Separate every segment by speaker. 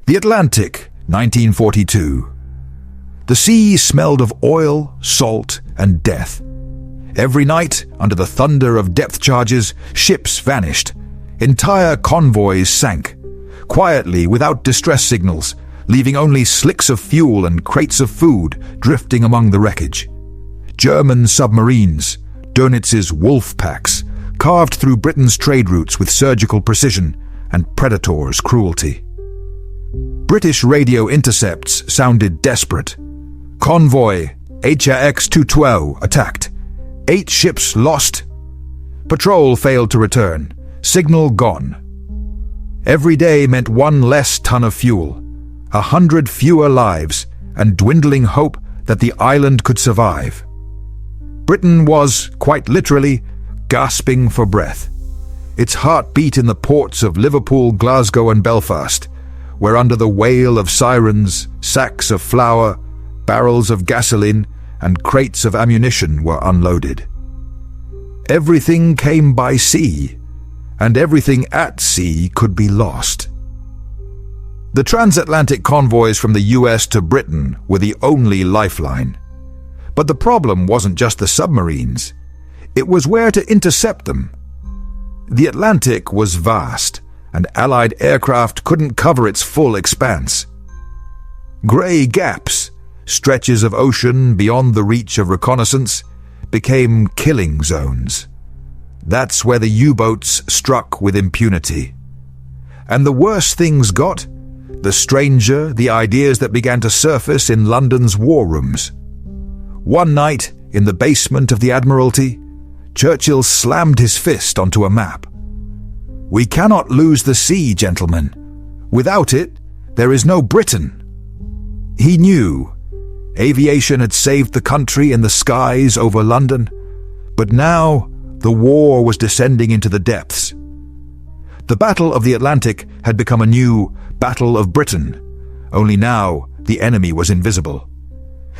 Speaker 1: The Atlantic, 1942. The sea smelled of oil, salt, and death. Every night, under the thunder of depth charges, ships vanished. Entire convoys sank, quietly without distress signals, leaving only slicks of fuel and crates of food drifting among the wreckage. German submarines, Dönitz's wolf packs, carved through Britain's trade routes with surgical precision and Predator's cruelty. British radio intercepts sounded desperate. Convoy HRX 212 attacked. 8 ships lost. Patrol failed to return. Signal gone. Every day meant 1 less ton of fuel, 100 fewer lives, and dwindling hope that the island could survive. Britain was, quite literally, gasping for breath. Its heart beat in the ports of Liverpool, Glasgow, and Belfast, where under the wail of sirens, sacks of flour, barrels of gasoline, and crates of ammunition were unloaded. Everything came by sea, and everything at sea could be lost. The transatlantic convoys from the US to Britain were the only lifeline. But the problem wasn't just the submarines. It was where to intercept them. The Atlantic was vast, and Allied aircraft couldn't cover its full expanse. Grey gaps, stretches of ocean beyond the reach of reconnaissance, became killing zones. That's where the U-boats struck with impunity. And the worse things got, the stranger the ideas that began to surface in London's war rooms. One night, in the basement of the Admiralty, Churchill slammed his fist onto a map. "We cannot lose the sea, gentlemen. Without it, there is no Britain." He knew aviation had saved the country in the skies over London, but now the war was descending into the depths. The Battle of the Atlantic had become a new Battle of Britain, only now the enemy was invisible.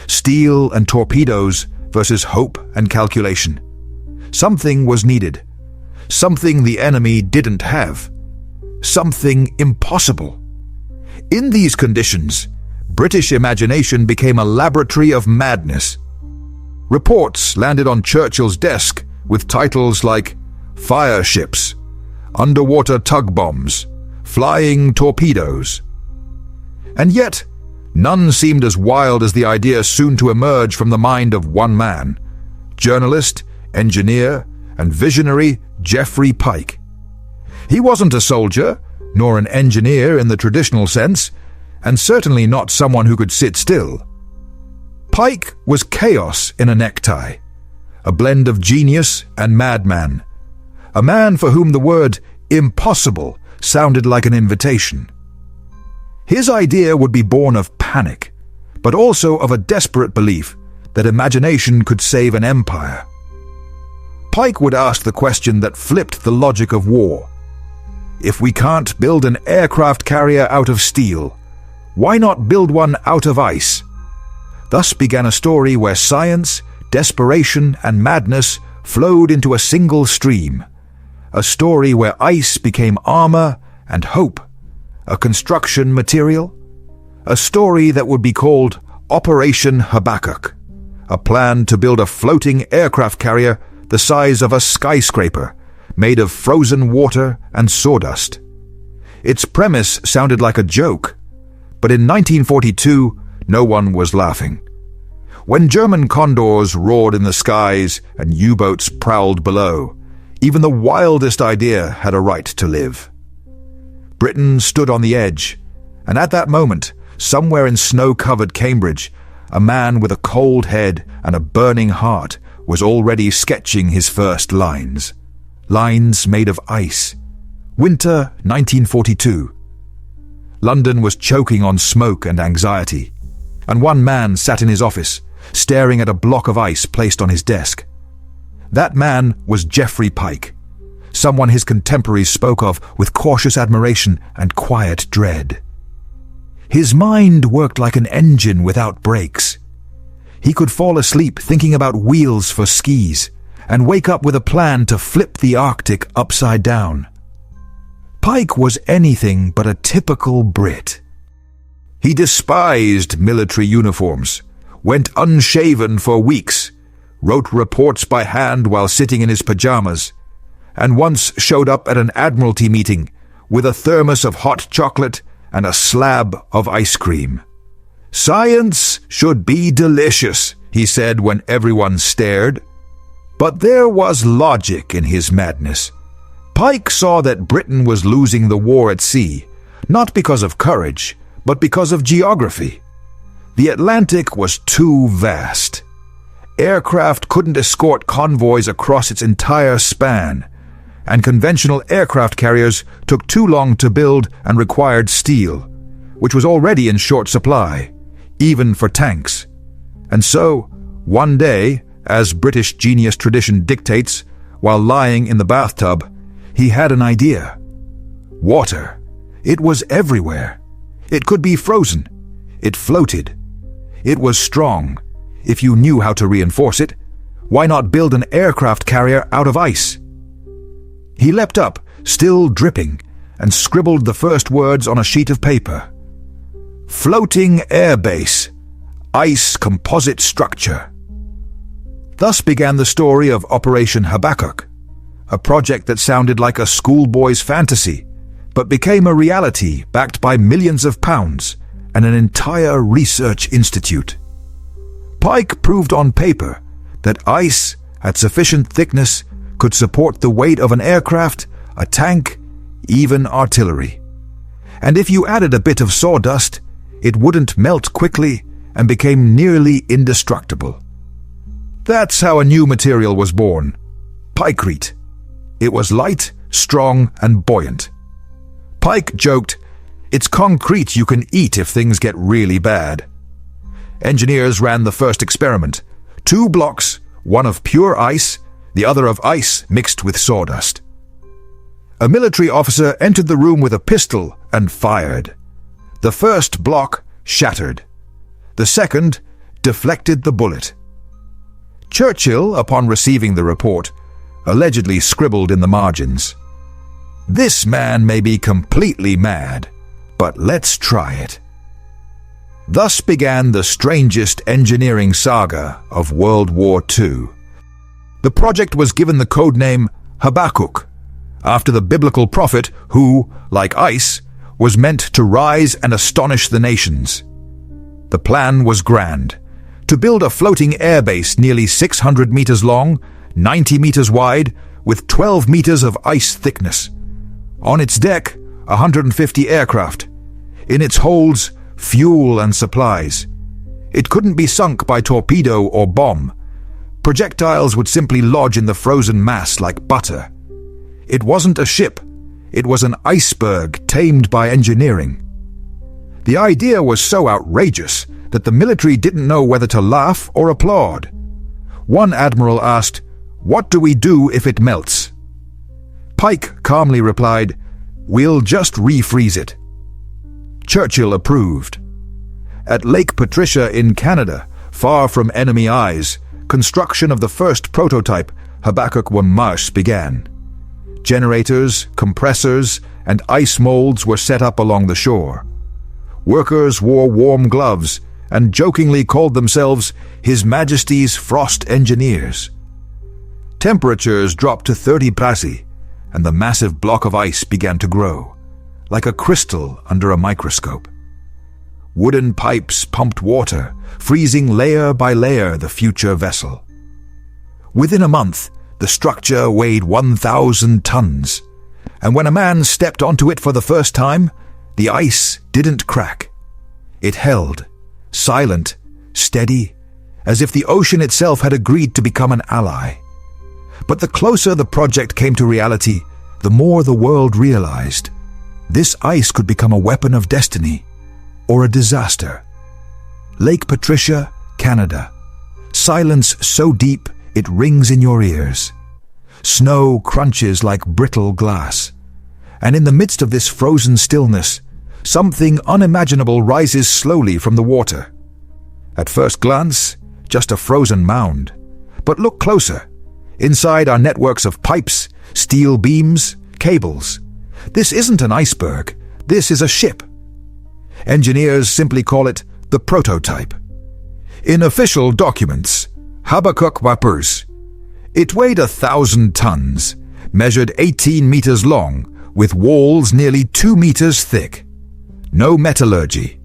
Speaker 1: Steel and torpedoes versus hope and calculation. Something was needed. Something the enemy didn't have. Something impossible. In these conditions, British imagination became a laboratory of madness. Reports landed on Churchill's desk with titles like fire ships, underwater tug bombs, flying torpedoes. And yet, none seemed as wild as the idea soon to emerge from the mind of one man, journalist, engineer, and visionary Geoffrey Pike. He wasn't a soldier, nor an engineer in the traditional sense, and certainly not someone who could sit still. Pike was chaos in a necktie, a blend of genius and madman, a man for whom the word impossible sounded like an invitation. His idea would be born of panic, but also of a desperate belief that imagination could save an empire. Pike would ask the question that flipped the logic of war. If we can't build an aircraft carrier out of steel, why not build one out of ice? Thus began a story where science, desperation, and madness flowed into a single stream. A story where ice became armor and hope, a construction material. A story that would be called Operation Habakkuk, a plan to build a floating aircraft carrier the size of a skyscraper, made of frozen water and sawdust. Its premise sounded like a joke, but in 1942, no one was laughing. When German condors roared in the skies and U-boats prowled below, even the wildest idea had a right to live. Britain stood on the edge, and at that moment, somewhere in snow-covered Cambridge, a man with a cold head and a burning heart was already sketching his first lines. Lines made of ice. Winter 1942. London was choking on smoke and anxiety, and one man sat in his office, staring at a block of ice placed on his desk. That man was Geoffrey Pike, someone his contemporaries spoke of with cautious admiration and quiet dread. His mind worked like an engine without brakes. He could fall asleep thinking about wheels for skis and wake up with a plan to flip the Arctic upside down. Pike was anything but a typical Brit. He despised military uniforms, went unshaven for weeks, wrote reports by hand while sitting in his pajamas, and once showed up at an Admiralty meeting with a thermos of hot chocolate and a slab of ice cream. "Science should be delicious," he said when everyone stared. But there was logic in his madness. Pike saw that Britain was losing the war at sea, not because of courage, but because of geography. The Atlantic was too vast. Aircraft couldn't escort convoys across its entire span, and conventional aircraft carriers took too long to build and required steel, which was already in short supply, even for tanks. And so, one day, as British genius tradition dictates, while lying in the bathtub, he had an idea. Water. It was everywhere. It could be frozen. It floated. It was strong. If you knew how to reinforce it, why not build an aircraft carrier out of ice? He leapt up, still dripping, and scribbled the first words on a sheet of paper. Floating Air Base. Ice Composite Structure. Thus began the story of Operation Habakkuk, a project that sounded like a schoolboy's fantasy, but became a reality backed by millions of pounds and an entire research institute. Pike proved on paper that ice at sufficient thickness could support the weight of an aircraft, a tank, even artillery. And if you added a bit of sawdust, it wouldn't melt quickly and became nearly indestructible. That's how a new material was born, Pikecrete. It was light, strong, and buoyant. Pike joked, "It's concrete you can eat if things get really bad." Engineers ran the first experiment. 2 blocks, one of pure ice, the other of ice mixed with sawdust. A military officer entered the room with a pistol and fired. The first block shattered. The second deflected the bullet. Churchill, upon receiving the report, allegedly scribbled in the margins, "This man may be completely mad, but let's try it." Thus began the strangest engineering saga of World War II. The project was given the codename Habakkuk, after the biblical prophet who, like ice, was meant to rise and astonish the nations. The plan was grand: to build a floating airbase nearly 600 meters long, 90 meters wide, with 12 meters of ice thickness. On its deck, 150 aircraft. In its holds, fuel and supplies. It couldn't be sunk by torpedo or bomb. Projectiles would simply lodge in the frozen mass like butter. It wasn't a ship. It was an iceberg tamed by engineering. The idea was so outrageous that the military didn't know whether to laugh or applaud. One admiral asked, "What do we do if it melts?" Pike calmly replied, "We'll just refreeze it." Churchill approved. At Lake Patricia in Canada, far from enemy eyes, construction of the first prototype, Habakkuk 1 Mars, began. Generators, compressors, and ice molds were set up along the shore. Workers wore warm gloves and jokingly called themselves His Majesty's Frost Engineers. Temperatures dropped to 30 Brasi, and the massive block of ice began to grow, like a crystal under a microscope. Wooden pipes pumped water, freezing layer by layer the future vessel. Within a month, the structure weighed 1,000 tons, and when a man stepped onto it for the first time, the ice didn't crack. It held, silent, steady, as if the ocean itself had agreed to become an ally. But the closer the project came to reality, the more the world realized this ice could become a weapon of destiny or a disaster. Lake Patricia, Canada. Silence so deep it rings in your ears. Snow crunches like brittle glass. And in the midst of this frozen stillness, something unimaginable rises slowly from the water. At first glance, just a frozen mound. But look closer. Inside are networks of pipes, steel beams, cables. This isn't an iceberg. This is a ship. Engineers simply call it the prototype. In official documents, Habakkuk Wapers, it weighed 1,000 tons, measured 18 meters long, with walls nearly 2 meters thick. No metallurgy.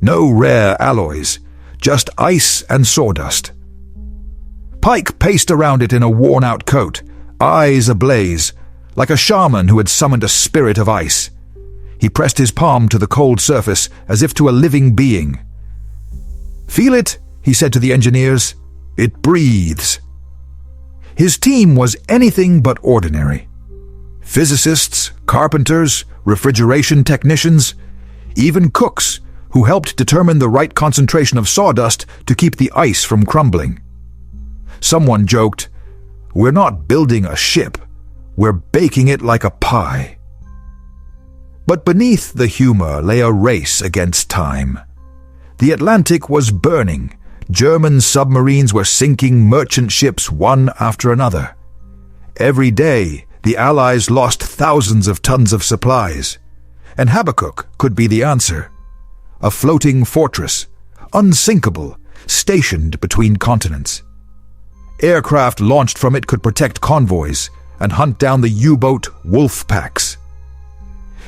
Speaker 1: No rare alloys, just ice and sawdust. Pike paced around it in a worn-out coat, eyes ablaze, like a shaman who had summoned a spirit of ice. He pressed his palm to the cold surface as if to a living being. "Feel it," he said to the engineers. "It breathes." His team was anything but ordinary. Physicists, carpenters, refrigeration technicians, even cooks who helped determine the right concentration of sawdust to keep the ice from crumbling. Someone joked, "We're not building a ship, we're baking it like a pie." But beneath the humor lay a race against time. The Atlantic was burning. German submarines were sinking merchant ships one after another. Every day, the Allies lost thousands of tons of supplies, and Habakkuk could be the answer. A floating fortress, unsinkable, stationed between continents. Aircraft launched from it could protect convoys and hunt down the U-boat wolf packs.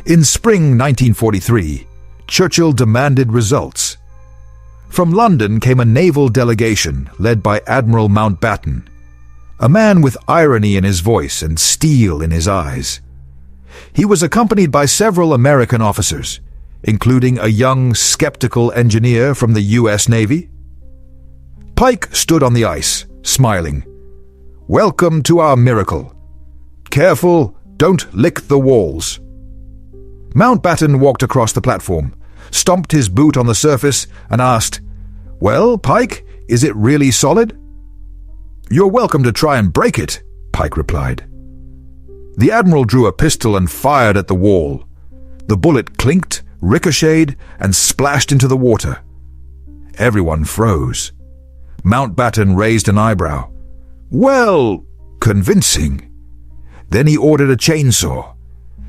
Speaker 1: In spring 1943, Churchill demanded results. From London came a naval delegation led by Admiral Mountbatten, a man with irony in his voice and steel in his eyes. He was accompanied by several American officers, including a young, skeptical engineer from the U.S. Navy. Pike stood on the ice, smiling. "Welcome to our miracle. Careful, don't lick the walls." Mountbatten walked across the platform, stomped his boot on the surface, and asked, "Well, Pike, is it really solid?" "You're welcome to try and break it," Pike replied. The Admiral drew a pistol and fired at the wall. The bullet clinked, ricocheted, and splashed into the water. Everyone froze. Mountbatten raised an eyebrow. "Well, convincing." Then he ordered a chainsaw.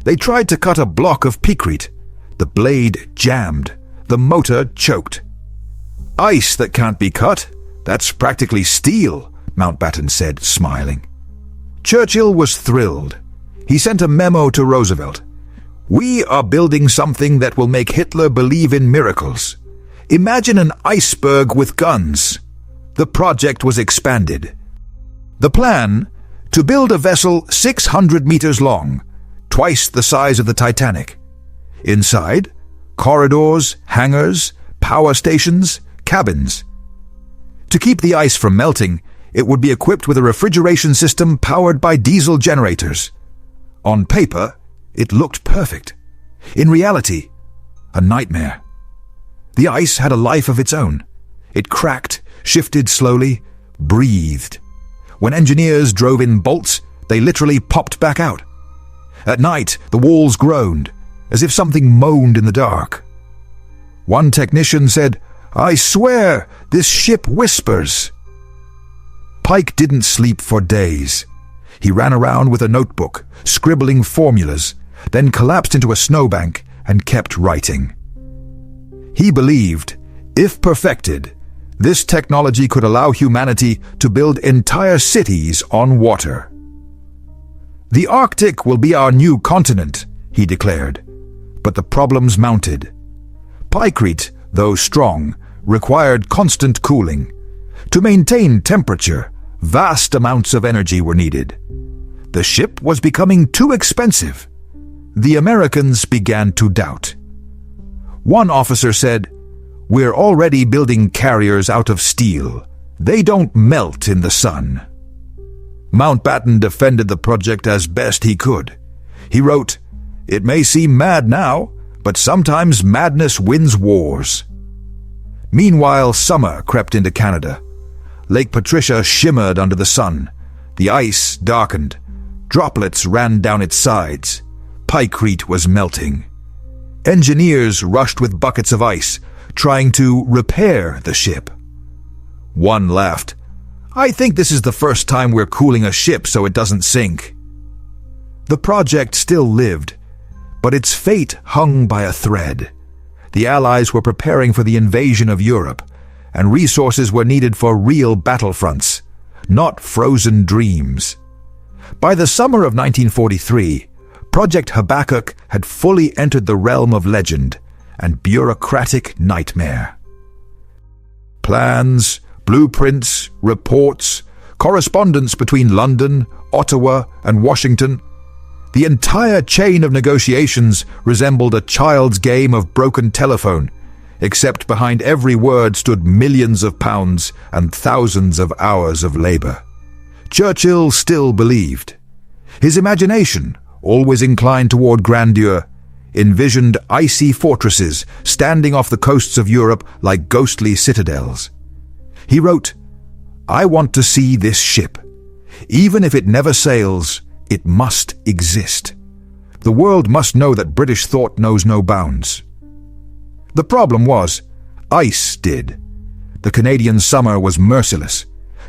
Speaker 1: They tried to cut a block of picrete. The blade jammed. The motor choked. "Ice that can't be cut? That's practically steel," Mountbatten said, smiling. Churchill was thrilled. He sent a memo to Roosevelt. "We are building something that will make Hitler believe in miracles. Imagine an iceberg with guns." The project was expanded. The plan? To build a vessel 600 meters long, twice the size of the Titanic. Inside, corridors, hangars, power stations, cabins. To keep the ice from melting, it would be equipped with a refrigeration system powered by diesel generators. On paper, it looked perfect. In reality, a nightmare. The ice had a life of its own. It cracked, shifted slowly, breathed. When engineers drove in bolts, they literally popped back out. At night, the walls groaned, as if something moaned in the dark. One technician said, "I swear, this ship whispers." Pike didn't sleep for days. He ran around with a notebook, scribbling formulas, then collapsed into a snowbank and kept writing. He believed, if perfected, this technology could allow humanity to build entire cities on water. "The Arctic will be our new continent," he declared. But the problems mounted. Picrete, though strong, required constant cooling. To maintain temperature, vast amounts of energy were needed. The ship was becoming too expensive. The Americans began to doubt. One officer said, "We're already building carriers out of steel. They don't melt in the sun." Mountbatten defended the project as best he could. He wrote, "It may seem mad now, but sometimes madness wins wars." Meanwhile, summer crept into Canada. Lake Patricia shimmered under the sun. The ice darkened. Droplets ran down its sides. Picrete was melting. Engineers rushed with buckets of ice, trying to repair the ship. One laughed. "I think this is the first time we're cooling a ship so it doesn't sink." The project still lived, but its fate hung by a thread. The Allies were preparing for the invasion of Europe, and resources were needed for real battlefronts, not frozen dreams. By the summer of 1943, Project Habakkuk had fully entered the realm of legend and bureaucratic nightmare. Plans, blueprints, reports, correspondence between London, Ottawa, and Washington. The entire chain of negotiations resembled a child's game of broken telephone, except behind every word stood millions of pounds and thousands of hours of labor. Churchill still believed. His imagination, always inclined toward grandeur, envisioned icy fortresses standing off the coasts of Europe like ghostly citadels. He wrote, "I want to see this ship. Even if it never sails, it must exist. The world must know that British thought knows no bounds." The problem was, ice did. The Canadian summer was merciless.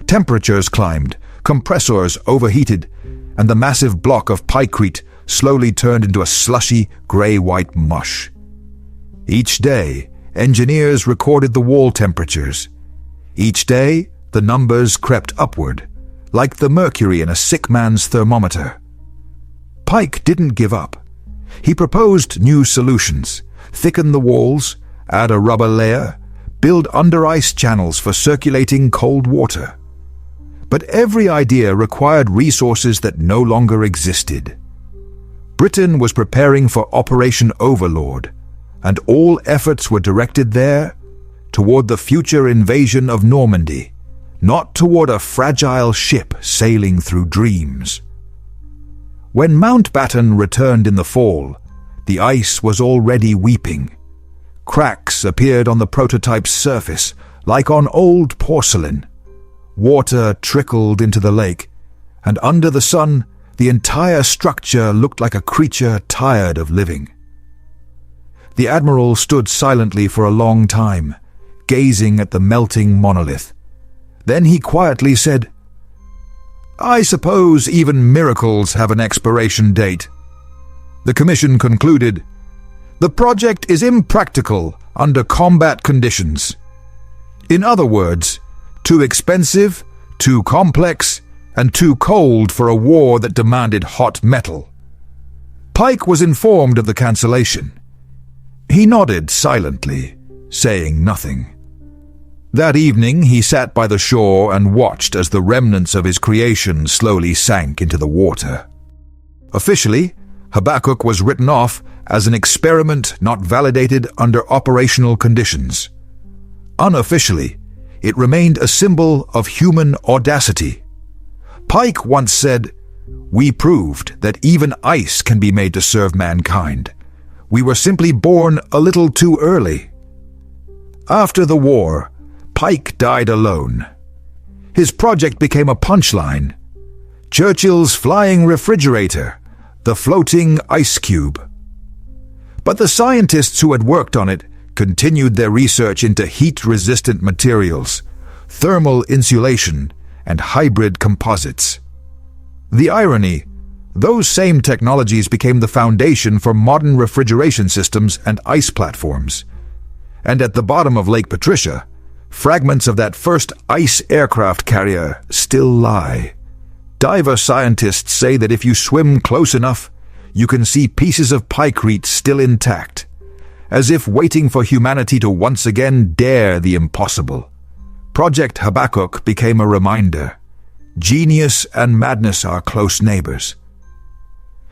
Speaker 1: Temperatures climbed, compressors overheated, and the massive block of pykrete slowly turned into a slushy, grey-white mush. Each day, engineers recorded the wall temperatures. Each day, the numbers crept upward, like the mercury in a sick man's thermometer. Pike didn't give up. He proposed new solutions: thicken the walls, add a rubber layer, build under-ice channels for circulating cold water. But every idea required resources that no longer existed. Britain was preparing for Operation Overlord, and all efforts were directed there, toward the future invasion of Normandy, not toward a fragile ship sailing through dreams. When Mountbatten returned in the fall, the ice was already weeping. Cracks appeared on the prototype's surface, like on old porcelain. Water trickled into the lake, and under the sun, the entire structure looked like a creature tired of living. The Admiral stood silently for a long time, gazing at the melting monolith. Then he quietly said, "I suppose even miracles have an expiration date." The commission concluded, "The project is impractical under combat conditions. In other words, too expensive, too complex, and too cold for a war that demanded hot metal." Pike was informed of the cancellation. He nodded silently, saying nothing. That evening he sat by the shore and watched as the remnants of his creation slowly sank into the water. Officially, Habakkuk was written off as an experiment not validated under operational conditions. Unofficially, it remained a symbol of human audacity. Pike once said, "We proved that even ice can be made to serve mankind. We were simply born a little too early." After the war, Pike died alone. His project became a punchline: Churchill's flying refrigerator, the floating ice cube. But the scientists who had worked on it continued their research into heat-resistant materials, thermal insulation, and hybrid composites. The irony: those same technologies became the foundation for modern refrigeration systems and ice platforms. And at the bottom of Lake Patricia, fragments of that first ice aircraft carrier still lie. Diver scientists say that if you swim close enough, you can see pieces of pykrete still intact, as if waiting for humanity to once again dare the impossible. Project Habakkuk became a reminder: genius and madness are close neighbors.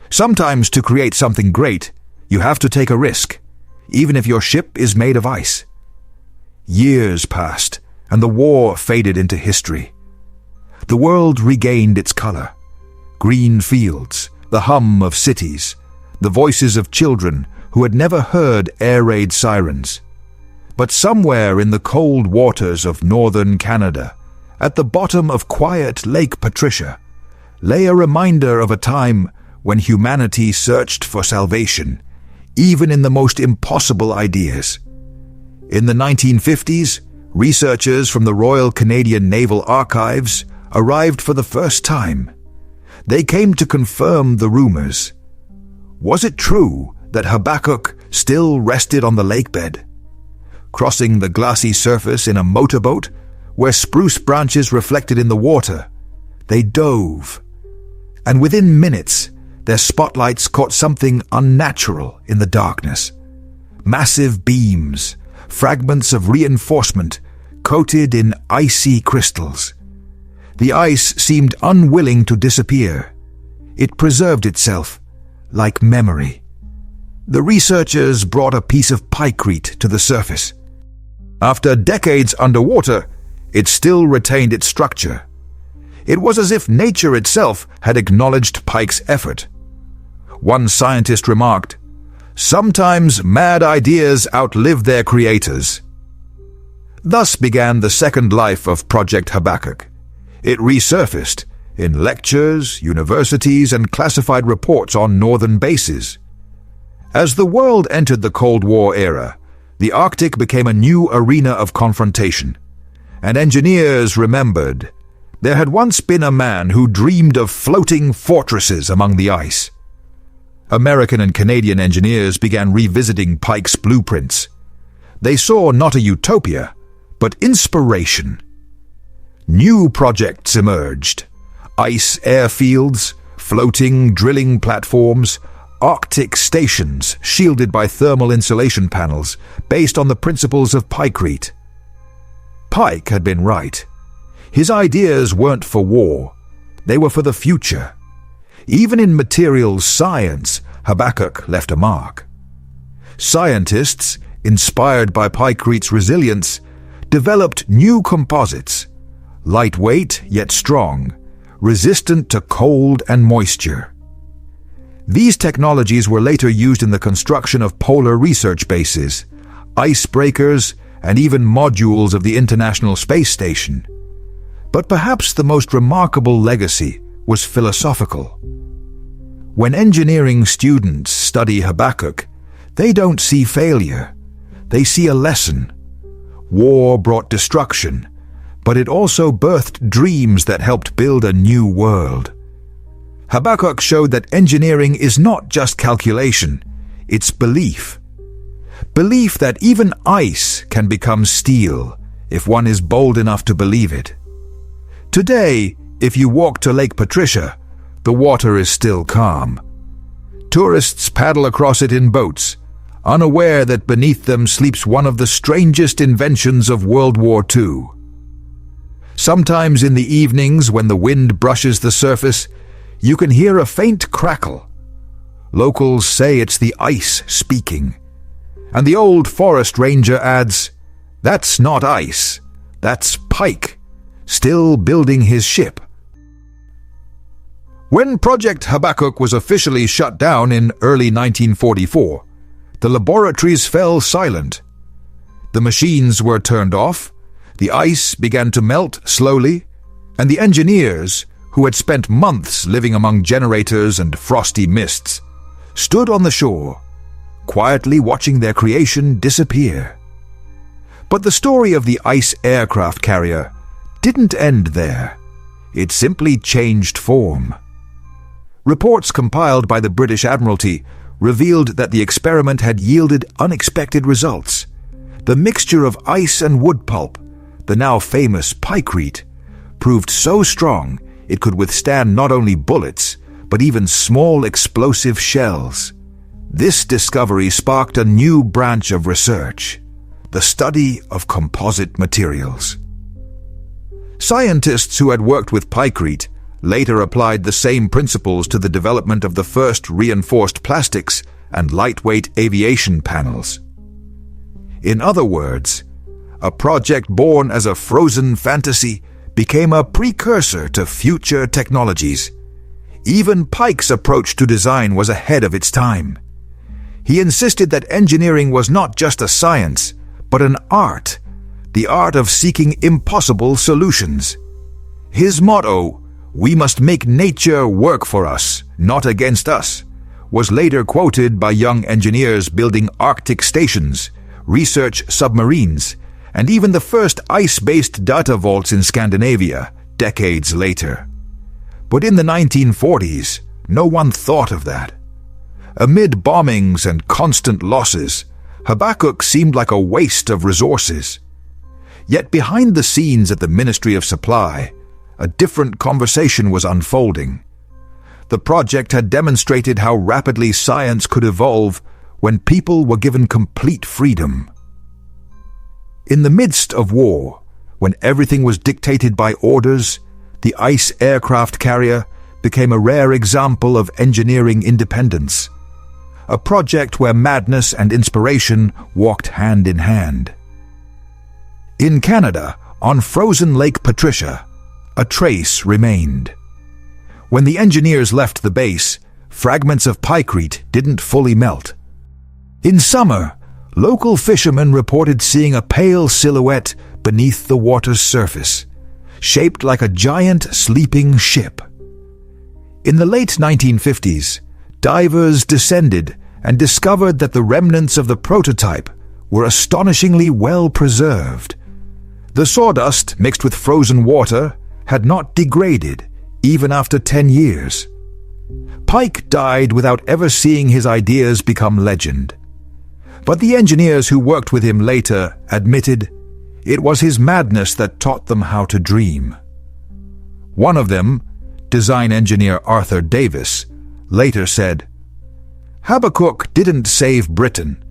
Speaker 1: Sometimes to create something great, you have to take a risk, even if your ship is made of ice. Years passed, and the war faded into history. The world regained its color: green fields, the hum of cities, the voices of children who had never heard air raid sirens. But somewhere in the cold waters of northern Canada, at the bottom of quiet Lake Patricia, lay a reminder of a time when humanity searched for salvation, even in the most impossible ideas. In the 1950s, researchers from the Royal Canadian Naval Archives arrived for the first time. They came to confirm the rumors. Was it true that Habakkuk, still rested on the lakebed. Crossing the glassy surface in a motorboat, where spruce branches reflected in the water, they dove. And within minutes, their spotlights caught something unnatural in the darkness. Massive beams, fragments of reinforcement, coated in icy crystals. The ice seemed unwilling to disappear. It preserved itself, like memory. The researchers brought a piece of pykrete to the surface. After decades underwater, it still retained its structure. It was as if nature itself had acknowledged Pike's effort. One scientist remarked, "Sometimes mad ideas outlive their creators." Thus began the second life of Project Habakkuk. It resurfaced in lectures, universities, and classified reports on northern bases. As the world entered the Cold War era, the Arctic became a new arena of confrontation, and engineers remembered there had once been a man who dreamed of floating fortresses among the ice. American and Canadian engineers began revisiting Pike's blueprints. They saw not a utopia, but inspiration. New projects emerged: ice airfields, floating drilling platforms, Arctic stations shielded by thermal insulation panels based on the principles of pykrete. Pike had been right. His ideas weren't for war. They were for the future. Even in materials science, Habakkuk left a mark. Scientists, inspired by pykrete's resilience, developed new composites, lightweight yet strong, resistant to cold and moisture. These technologies were later used in the construction of polar research bases, icebreakers, and even modules of the International Space Station. But perhaps the most remarkable legacy was philosophical. When engineering students study Habakkuk, they don't see failure. They see a lesson. War brought destruction, but it also birthed dreams that helped build a new world. Habakkuk showed that engineering is not just calculation, it's belief. Belief that even ice can become steel if one is bold enough to believe it. Today, if you walk to Lake Patricia, the water is still calm. Tourists paddle across it in boats, unaware that beneath them sleeps one of the strangest inventions of World War II. Sometimes in the evenings when the wind brushes the surface, you can hear a faint crackle. Locals say it's the ice speaking. And the old forest ranger adds, "That's not ice, that's Pike, still building his ship." When Project Habakkuk was officially shut down in early 1944, the laboratories fell silent. The machines were turned off, the ice began to melt slowly, and the engineers, who had spent months living among generators and frosty mists, stood on the shore, quietly watching their creation disappear. But the story of the ice aircraft carrier didn't end there. It simply changed form. Reports compiled by the British Admiralty revealed that the experiment had yielded unexpected results. The mixture of ice and wood pulp, the now famous pykrete, proved so strong it could withstand not only bullets, but even small explosive shells. This discovery sparked a new branch of research, the study of composite materials. Scientists who had worked with pykrete later applied the same principles to the development of the first reinforced plastics and lightweight aviation panels. In other words, a project born as a frozen fantasy became a precursor to future technologies. Even Pike's approach to design was ahead of its time. He insisted that engineering was not just a science, but an art, the art of seeking impossible solutions. His motto, "We must make nature work for us, not against us," was later quoted by young engineers building Arctic stations, research submarines, and even the first ice-based data vaults in Scandinavia, decades later. But in the 1940s, no one thought of that. Amid bombings and constant losses, Habakkuk seemed like a waste of resources. Yet behind the scenes at the Ministry of Supply, a different conversation was unfolding. The project had demonstrated how rapidly science could evolve when people were given complete freedom. In the midst of war, when everything was dictated by orders, the ICE aircraft carrier became a rare example of engineering independence, a project where madness and inspiration walked hand in hand. In Canada, on frozen Lake Patricia, a trace remained. When the engineers left the base, fragments of pykrete didn't fully melt. In summer, local fishermen reported seeing a pale silhouette beneath the water's surface, shaped like a giant sleeping ship. In the late 1950s, divers descended and discovered that the remnants of the prototype were astonishingly well preserved. The sawdust, mixed with frozen water, had not degraded even after 10 years. Pike died without ever seeing his ideas become legend. But the engineers who worked with him later admitted it was his madness that taught them how to dream. One of them, design engineer Arthur Davis, later said, "Habakkuk didn't save Britain,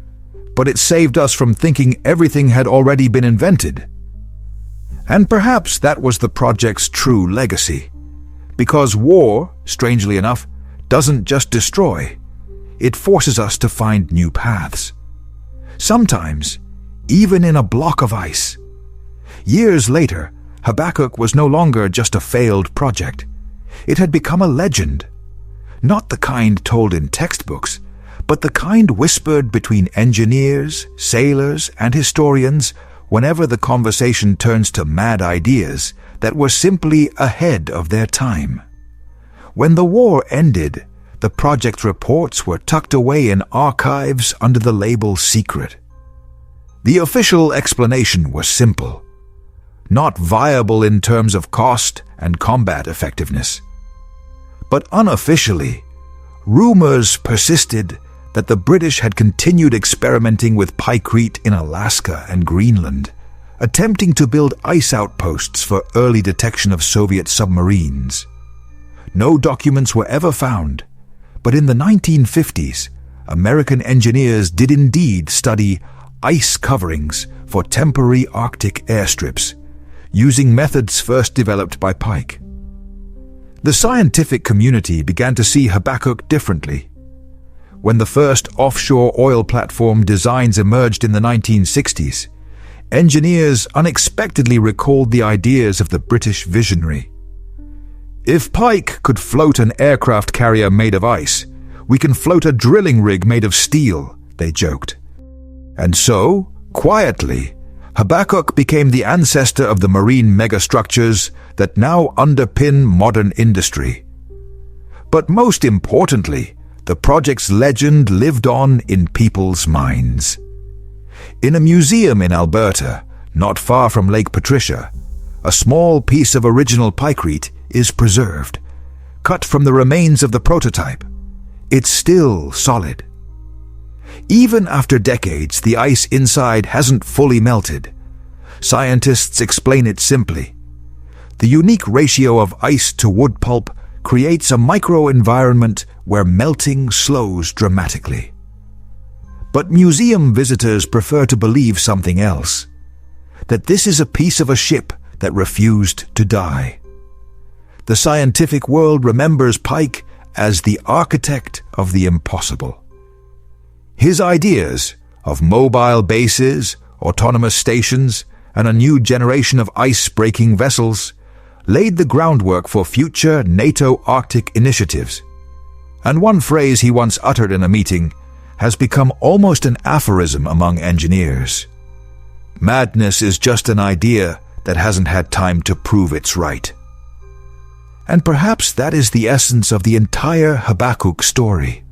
Speaker 1: but it saved us from thinking everything had already been invented." And perhaps that was the project's true legacy. Because war, strangely enough, doesn't just destroy. It forces us to find new paths. Sometimes, even in a block of ice. Years later, Habakkuk was no longer just a failed project. It had become a legend. Not the kind told in textbooks, but the kind whispered between engineers, sailors, and historians whenever the conversation turns to mad ideas that were simply ahead of their time. When the war ended, the project reports were tucked away in archives under the label secret. The official explanation was simple: not viable in terms of cost and combat effectiveness. But unofficially, rumors persisted that the British had continued experimenting with pykrete in Alaska and Greenland, attempting to build ice outposts for early detection of Soviet submarines. No documents were ever found, but in the 1950s, American engineers did indeed study ice coverings for temporary Arctic airstrips, using methods first developed by Pike. The scientific community began to see Habakkuk differently. When the first offshore oil platform designs emerged in the 1960s, engineers unexpectedly recalled the ideas of the British visionary. "If Pike could float an aircraft carrier made of ice, we can float a drilling rig made of steel," they joked. And so, quietly, Habakkuk became the ancestor of the marine megastructures that now underpin modern industry. But most importantly, the project's legend lived on in people's minds. In a museum in Alberta, not far from Lake Patricia, a small piece of original pykrete is preserved, cut from the remains of the prototype. It's still solid. Even after decades, the ice inside hasn't fully melted. Scientists explain it simply. The unique ratio of ice to wood pulp creates a microenvironment where melting slows dramatically. But museum visitors prefer to believe something else, that this is a piece of a ship that refused to die. The scientific world remembers Pike as the architect of the impossible. His ideas of mobile bases, autonomous stations, and a new generation of ice-breaking vessels laid the groundwork for future NATO Arctic initiatives. And one phrase he once uttered in a meeting has become almost an aphorism among engineers: "Madness is just an idea that hasn't had time to prove it's right." And perhaps that is the essence of the entire Habakkuk story.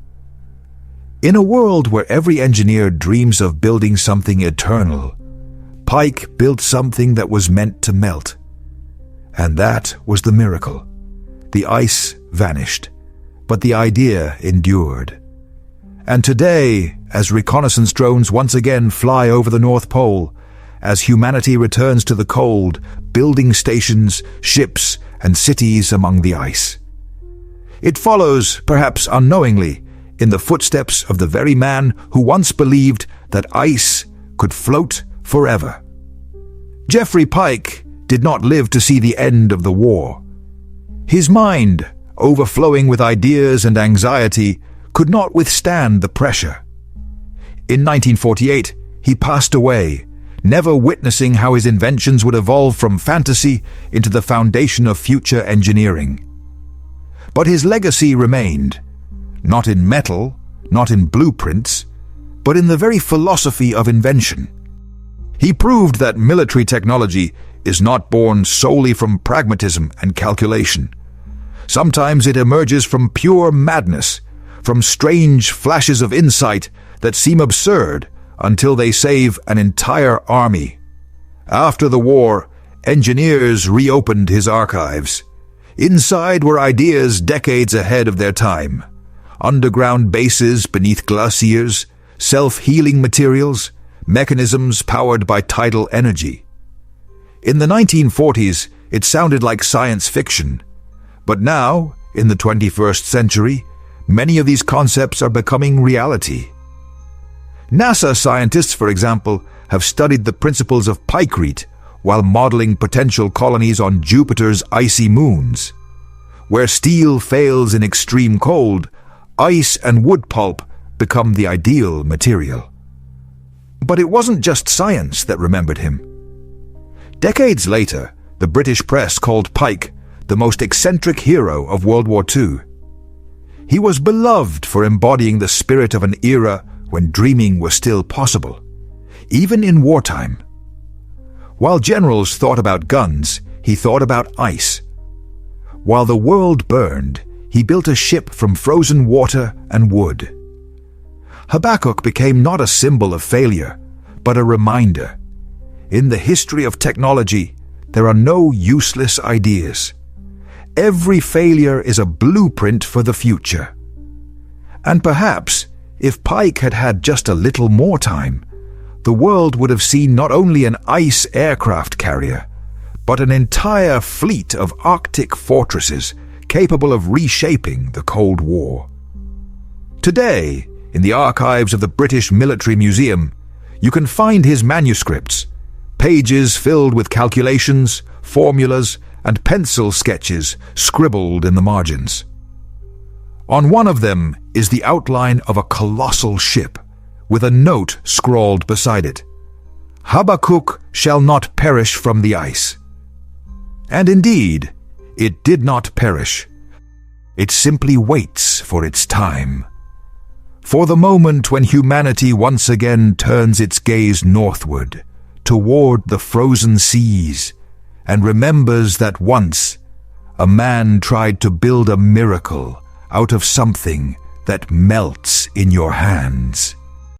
Speaker 1: In a world where every engineer dreams of building something eternal, Pike built something that was meant to melt. And that was the miracle. The ice vanished, but the idea endured. And today, as reconnaissance drones once again fly over the North Pole, as humanity returns to the cold, building stations, ships, and cities among the ice. It follows, perhaps unknowingly, in the footsteps of the very man who once believed that ice could float forever. Geoffrey Pike did not live to see the end of the war. His mind, overflowing with ideas and anxiety, could not withstand the pressure. In 1948, he passed away, never witnessing how his inventions would evolve from fantasy into the foundation of future engineering. But his legacy remained, not in metal, not in blueprints, but in the very philosophy of invention. He proved that military technology is not born solely from pragmatism and calculation. Sometimes it emerges from pure madness, from strange flashes of insight that seem absurd until they save an entire army. After the war, engineers reopened his archives. Inside were ideas decades ahead of their time. Underground bases beneath glaciers, self-healing materials, mechanisms powered by tidal energy. In the 1940s, it sounded like science fiction. But now, in the 21st century, many of these concepts are becoming reality. NASA scientists, for example, have studied the principles of pykrete while modeling potential colonies on Jupiter's icy moons. Where steel fails in extreme cold, ice and wood pulp become the ideal material. But it wasn't just science that remembered him. Decades later, the British press called Pike the most eccentric hero of World War II. He was beloved for embodying the spirit of an era when dreaming was still possible, even in wartime. While generals thought about guns, he thought about ice. While the world burned, he built a ship from frozen water and wood. Habakkuk became not a symbol of failure, but a reminder. In the history of technology, there are no useless ideas. Every failure is a blueprint for the future. And perhaps, if Pike had had just a little more time, the world would have seen not only an ice aircraft carrier, but an entire fleet of Arctic fortresses capable of reshaping the Cold War. Today, in the archives of the British Military Museum, you can find his manuscripts, pages filled with calculations, formulas, and pencil sketches scribbled in the margins. On one of them is the outline of a colossal ship, with a note scrawled beside it. Habakkuk shall not perish from the ice. And indeed, it did not perish. It simply waits for its time. For the moment when humanity once again turns its gaze northward, toward the frozen seas, and remembers that once a man tried to build a miracle out of something that melts in your hands.